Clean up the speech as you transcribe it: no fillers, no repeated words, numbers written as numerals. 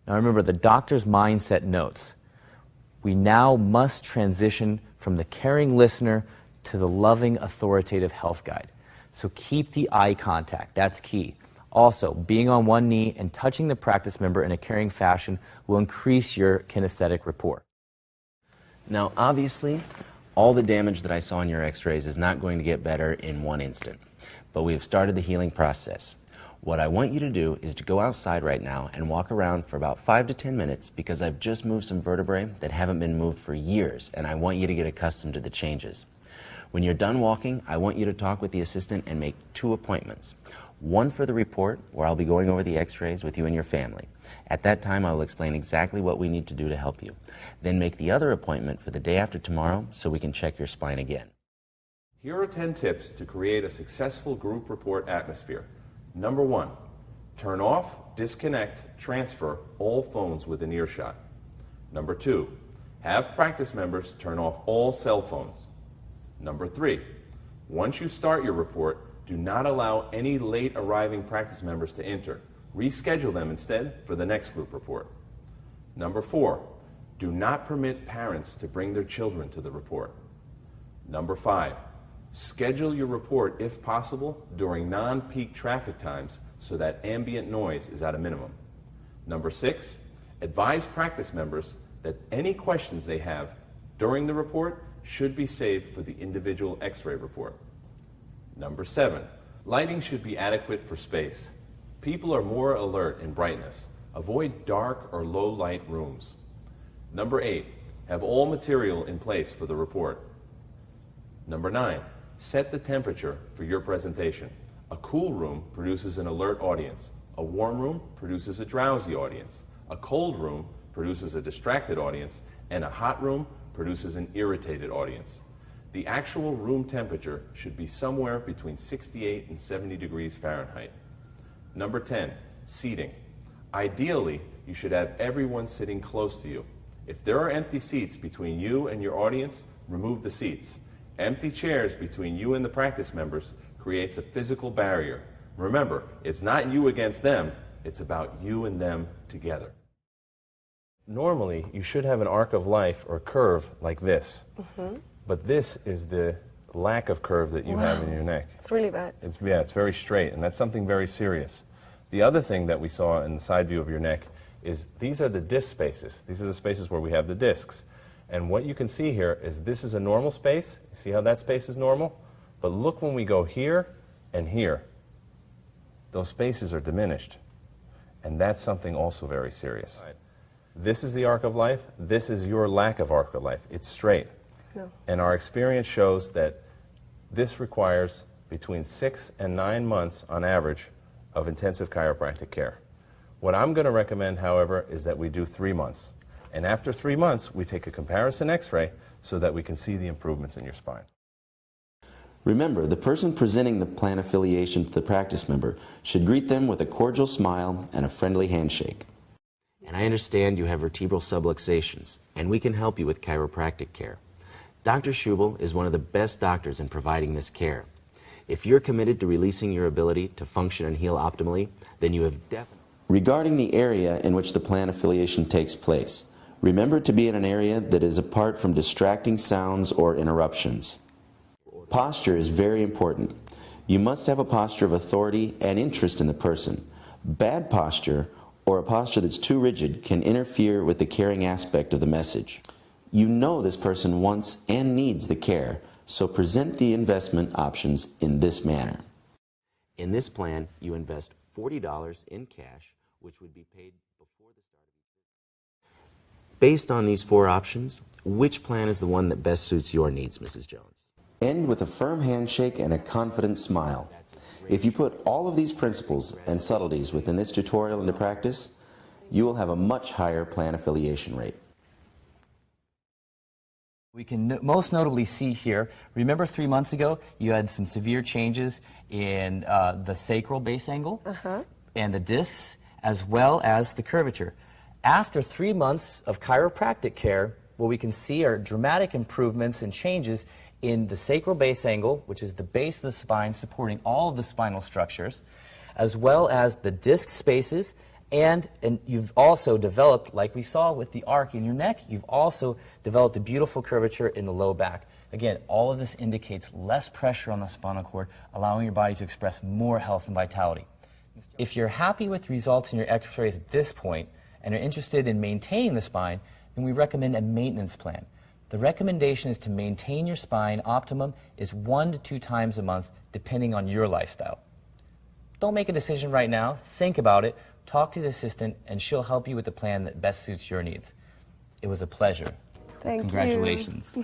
Now remember, the doctor's mindset notes. We now must transition from the caring listener to the loving, authoritative health guide. So keep the eye contact. That's key. Also, being on one knee and touching the practice member in a caring fashion will increase your kinesthetic rapport. Now, obviously, all the damage that I saw in your x-rays is not going to get better in one instant, but we have started the healing process. What I want you to do is to go outside right now and walk around for about 5 to 10 minutes because I've just moved some vertebrae that haven't been moved for years, and I want you to get accustomed to the changes. When you're done walking, I want you to talk with the assistant and make 2 appointments. One for the report, where I'll be going over the x-rays with you and your family. At that time, I will explain exactly what we need to do to help you. Then make the other appointment for the day after tomorrow so we can check your spine again. Here are 10 tips to create a successful group report atmosphere. Number 1, turn off, disconnect, transfer all phones within earshot. Number 2, have practice members turn off all cell phones. Number 3, once you start your report, do not allow any late arriving practice members to enter. Reschedule them instead for the next group report. Number 4, do not permit parents to bring their children to the report. Number 5, schedule your report, if possible, during non-peak traffic times so that ambient noise is at a minimum. Number 6, advise practice members that any questions they have during the report should be saved for the individual x-ray report. Number 7, lighting should be adequate for space. People are more alert in brightness. Avoid dark or low light rooms. Number 8, have all material in place for the report. Number 9, set the temperature for your presentation. A cool room produces an alert audience. A warm room produces a drowsy audience. A cold room produces a distracted audience. And a hot room produces an irritated audience. The actual room temperature should be somewhere between 68 and 70 degrees Fahrenheit. Number 10, seating. Ideally, you should have everyone sitting close to you. If there are empty seats between you and your audience, remove the seats. Empty chairs between you and the practice members creates a physical barrier. Remember, it's not you against them, it's about you and them together. Normally, you should have an arc of life or curve like this. But this is the lack of curve that you have in your neck. It's really bad. It's very straight, and that's something very serious. The other thing that we saw in the side view of your neck is these are the disc spaces. These are the spaces where we have the discs. And what you can see here is this is a normal space. You see how that space is normal? But look when we go here and here. Those spaces are diminished. And that's something also very serious. Right. This is the arc of life. This is your lack of arc of life. It's straight. No. And our experience shows that this requires between 6 and 9 months on average of intensive chiropractic care. What I'm going to recommend, however, is that we do 3 months. And after 3 months, we take a comparison x-ray so that we can see the improvements in your spine. Remember, the person presenting the plan affiliation to the practice member should greet them with a cordial smile and a friendly handshake. And I understand you have vertebral subluxations, and we can help you with chiropractic care. Dr. Schübel is one of the best doctors in providing this care. If you're committed to releasing your ability to function and heal optimally, then you have definitely... Regarding the area in which the plan affiliation takes place, remember to be in an area that is apart from distracting sounds or interruptions. Posture is very important. You must have a posture of authority and interest in the person. Bad posture, or a posture that's too rigid, can interfere with the caring aspect of the message. You know this person wants and needs the care, so present the investment options in this manner. In this plan, you invest $40 in cash, which would be paid before the start of each visit. Based on these 4 options, which plan is the one that best suits your needs, Mrs. Jones? End with a firm handshake and a confident smile. If you put all of these principles and subtleties within this tutorial into practice, you will have a much higher plan affiliation rate. We can most notably see here, remember 3 months ago, you had some severe changes in the sacral base angle and the discs, as well as the curvature. After 3 months of chiropractic care, what we can see are dramatic improvements and changes in the sacral base angle, which is the base of the spine supporting all of the spinal structures, as well as the disc spaces And you've also developed, like we saw with the arc in your neck, you've also developed a beautiful curvature in the low back. Again, all of this indicates less pressure on the spinal cord, allowing your body to express more health and vitality. If you're happy with results in your x-rays at this point and are interested in maintaining the spine, then we recommend a maintenance plan. The recommendation is to maintain your spine. Optimum is 1 to 2 times a month, depending on your lifestyle. Don't make a decision right now. Think about it. Talk to the assistant, and she'll help you with the plan that best suits your needs. It was a pleasure. Thank you. Congratulations.